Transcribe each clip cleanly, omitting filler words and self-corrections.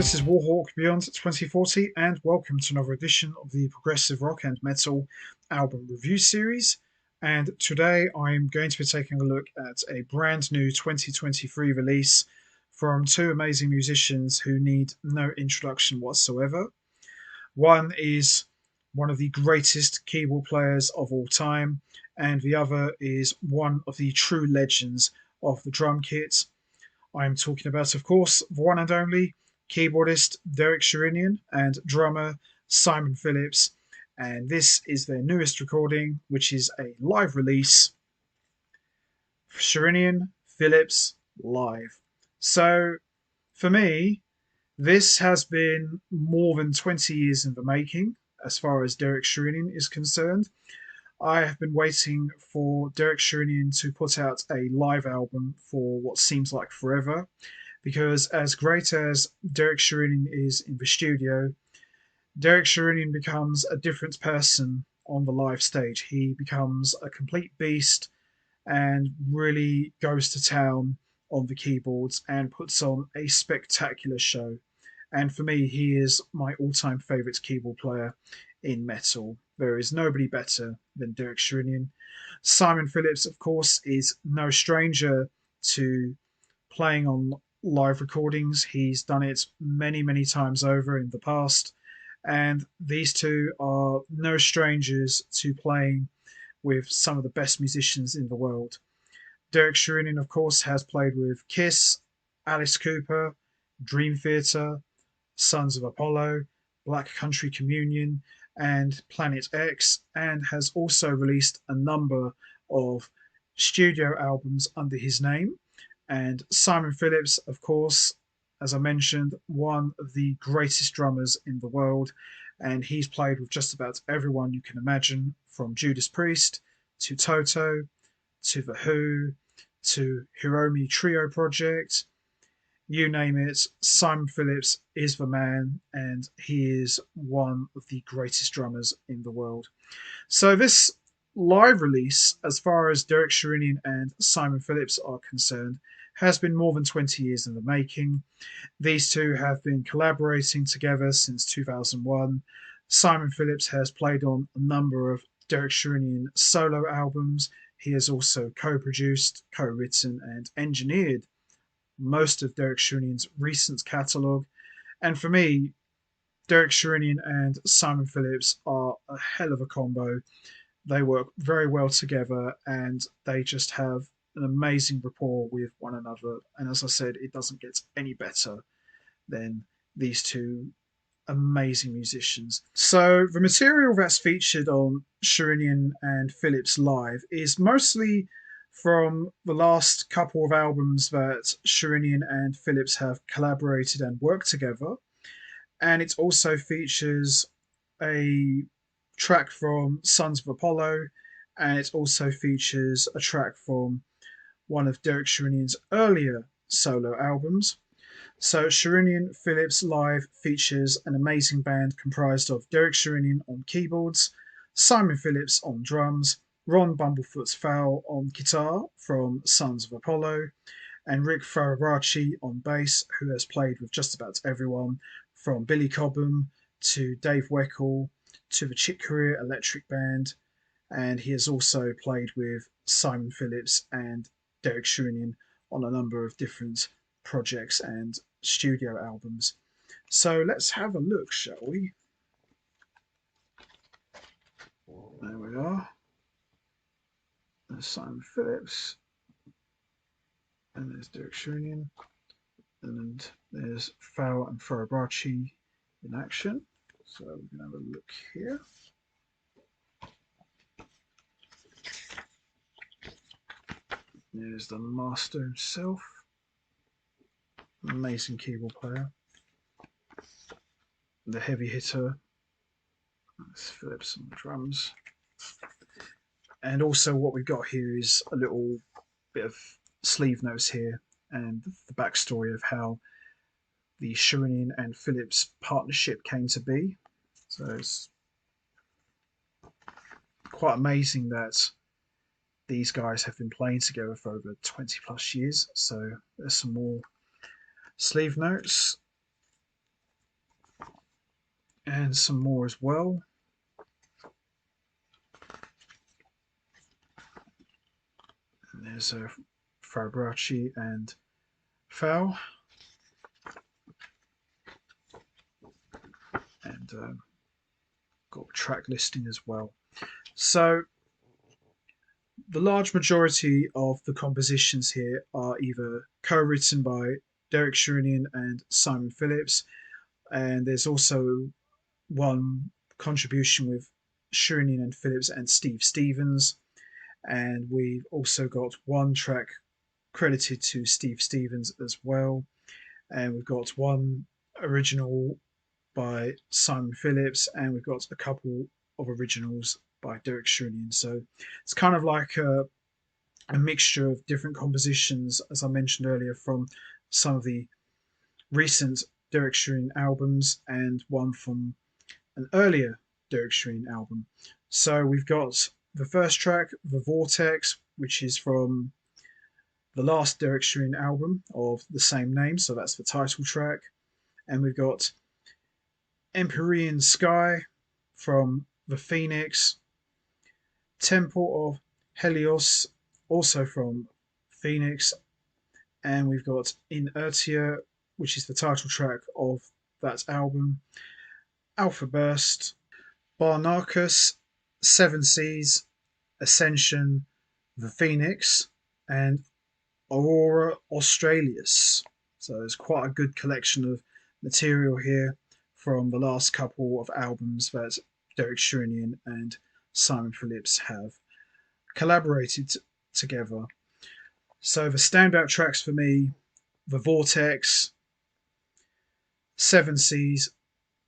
this is Warhawk Beyond 2040, and welcome to another edition of the Progressive Rock and Metal album review series. And today I'm going to be taking a look at a brand new 2023 release from two amazing musicians who need no introduction whatsoever. One is one of the greatest keyboard players of all time, and the other is one of the true legends of the drum kit. I'm talking about, of course, the one and only keyboardist Derek Sherinian and drummer Simon Phillips. And this is their newest recording, which is a live release. Sherinian Phillips live. So, for me, this has been more than 20 years in the making as far as Derek Sherinian is concerned. I have been waiting for Derek Sherinian to put out a live album for what seems like forever, because as great as Derek Sherinian is in the studio, Derek Sherinian becomes a different person on the live stage. He becomes a complete beast and really goes to town on the keyboards and puts on a spectacular show. And for me, he is my all-time favourite keyboard player in metal. There is nobody better than Derek Sherinian. Simon Phillips, of course, is no stranger to playing on live recordings. He's done it many, many times over in the past. And these two are no strangers to playing with some of the best musicians in the world. Derek Sherinian, of course, has played with Kiss, Alice Cooper, Dream Theater, Sons of Apollo, Black Country Communion, and Planet X, and has also released a number of studio albums under his name. And Simon Phillips, of course, as I mentioned, one of the greatest drummers in the world, and he's played with just about everyone you can imagine, from Judas Priest to Toto to The Who to Hiromi Trio Project. You name it, Simon Phillips is the man, and he is one of the greatest drummers in the world. So this live release, as far as Derek Sherinian and Simon Phillips are concerned, has been more than 20 years in the making. These two have been collaborating together since 2001. Simon Phillips has played on a number of Derek Sherinian solo albums. He has also co-produced, co-written, and engineered most of Derek Sherinian's recent catalogue. And for me, Derek Sherinian and Simon Phillips are a hell of a combo. They work very well together and they just have an amazing rapport with one another. And as I said, it doesn't get any better than these two amazing musicians. So the material that's featured on Sherinian and Phillips Live is mostly from the last couple of albums that Sherinian and Phillips have collaborated and worked together. And it also features a track from Sons of Apollo, and it also features a track from one of Derek Sherinian's earlier solo albums. So Sherinian Phillips Live features an amazing band comprised of Derek Sherinian on keyboards, Simon Phillips on drums, Ron Bumblefoot's Fowl on guitar from Sons of Apollo, and Rick Farabaci on bass, who has played with just about everyone from Billy Cobham to Dave Weckl to the Chick Corea Electric Band, and he has also played with Simon Phillips and Derek Sherinian on a number of different projects and studio albums. So let's have a look, shall we? There we are. There's Simon Phillips, and there's Derek Sherinian, and there's Fowl and Farabaci in action. So we're going to have a look here. There's the master himself. Amazing keyboard player. The heavy hitter. That's Phillips on the drums. And also what we've got here is a little bit of sleeve notes here and the backstory of how the Sherinian and Phillips partnership came to be. So it's quite amazing that these guys have been playing together for over 20 plus years. So there's some more sleeve notes. and some more as well. And there's a Fabraci and Foul, and got track listing as well. So the large majority of the compositions here are either co-written by Derek Sherinian and Simon Phillips, and there's also one contribution with Sherinian and Phillips and Steve Stevens, and we've also got one track credited to Steve Stevens as well, and we've got one original by Simon Phillips, and we've got a couple of originals by Derek Sherinian. So it's kind of like a mixture of different compositions, as I mentioned earlier, from some of the recent Derek Sherinian albums and one from an earlier Derek Sherinian album. So we've got the first track, The Vortex, which is from the last Derek Sherinian album of the same name, so that's the title track. And we've got Empyrean Sky from The Phoenix, Temple of Helios, also from Phoenix, and we've got Inertia, which is the title track of that album, Alpha Burst, Barnarchus, Seven Seas, Ascension, The Phoenix, and Aurora Australis. So there's quite a good collection of material here from the last couple of albums that Derek Sherinian and Simon Phillips have collaborated together. So the standout tracks for me, The Vortex, Seven Seas,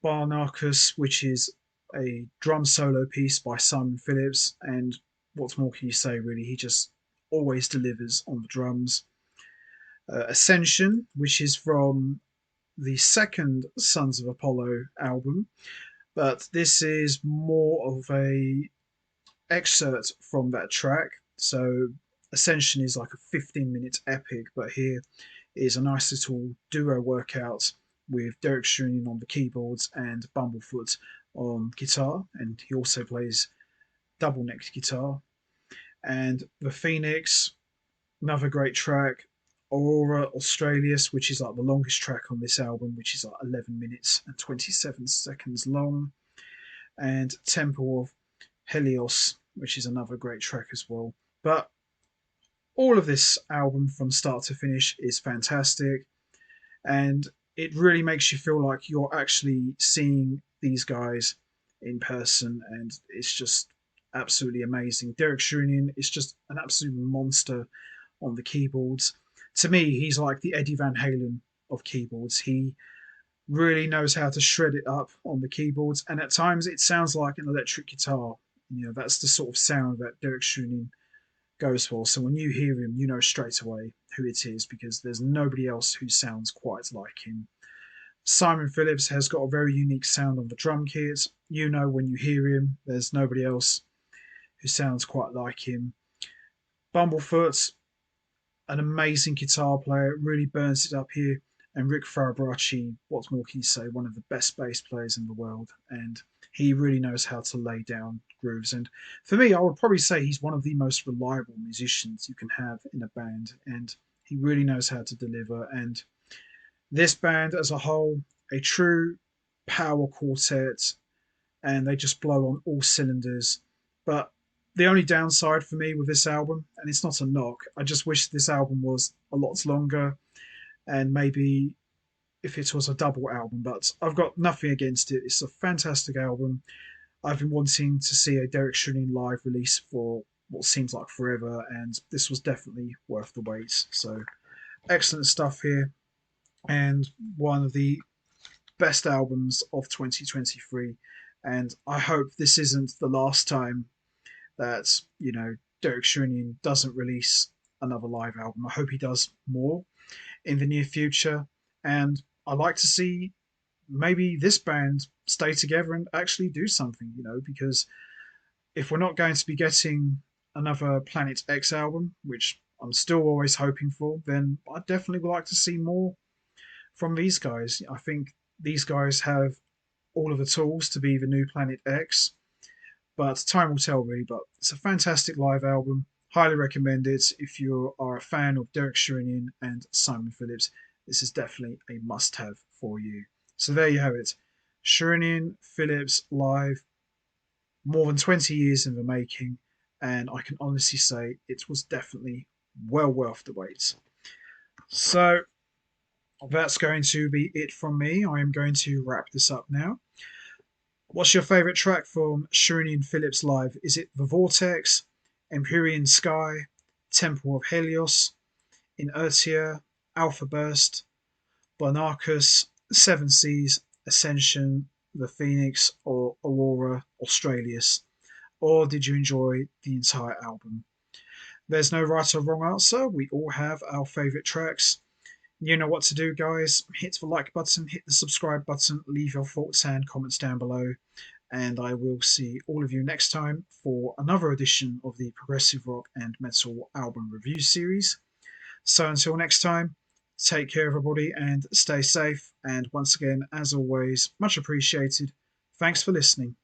Barnarchus, which is a drum solo piece by Simon Phillips, and what more can you say, really? He just always delivers on the drums. Ascension, which is from the second Sons of Apollo album, but this is more of a excerpt from that track. So Ascension is like a 15-minute epic, but here is a nice little duo workout with Derek Sherinian on the keyboards and Bumblefoot on guitar, and he also plays double-necked guitar. And The Phoenix, another great track. Aurora Australis, which is like the longest track on this album, which is like 11 minutes and 27 seconds long. And Temple of Helios, which is another great track as well. But all of this album from start to finish is fantastic, and it really makes you feel like you're actually seeing these guys in person, and it's just absolutely amazing. Derek Sherinian is just an absolute monster on the keyboards. To me, he's like the Eddie Van Halen of keyboards. He really knows how to shred it up on the keyboards, and at times it sounds like an electric guitar. You know, that's the sort of sound that Derek Sherinian goes for. So when you hear him, you know straight away who it is because there's nobody else who sounds quite like him. Simon Phillips has got a very unique sound on the drum kit. You know when you hear him, there's nobody else who sounds quite like him. Bumblefoot, an amazing guitar player, really burns it up here. And Rick Farabracci, what more can you say? One of the best bass players in the world, and he really knows how to lay down grooves. And for me, I would probably say he's one of the most reliable musicians you can have in a band, and he really knows how to deliver. And this band as a whole, a true power quartet, and they just blow on all cylinders. But the only downside for me with this album, and it's not a knock, I just wish this album was a lot longer and maybe if it was a double album, but I've got nothing against it. It's a fantastic album. I've been wanting to see a Derek Sherinian live release for what seems like forever, and this was definitely worth the wait. So excellent stuff here, and one of the best albums of 2023. And I hope this isn't the last time that Derek Sherinian doesn't release another live album. I hope he does more in the near future, and I like to see maybe this band stay together and actually do something, because if we're not going to be getting another Planet X album, which I'm still always hoping for, then I definitely would like to see more from these guys. I think these guys have all of the tools to be the new Planet X, but time will tell, really. But it's a fantastic live album. Highly recommend it if you are a fan of Derek Sherinian and Simon Phillips. This is definitely a must-have for you. So there you have it. Sherinian Phillips live, more than 20 years in the making, and I can honestly say it was definitely well worth the wait. So that's going to be it from me. I am going to wrap this up now. What's your favourite track from Sherinian Phillips live? Is it The Vortex, Empyrean Sky, Temple of Helios, Inertia, Alpha Burst, Barnarchus, Seven Seas, Ascension, The Phoenix, or Aurora Australis? Or did you enjoy the entire album? There's no right or wrong answer. We all have our favourite tracks. You know what to do, guys. Hit the like button, hit the subscribe button, leave your thoughts and comments down below. And I will see all of you next time for another edition of the Progressive Rock and Metal Album Review Series. So until next time, take care, everybody, and stay safe. And once again, as always, much appreciated. Thanks for listening.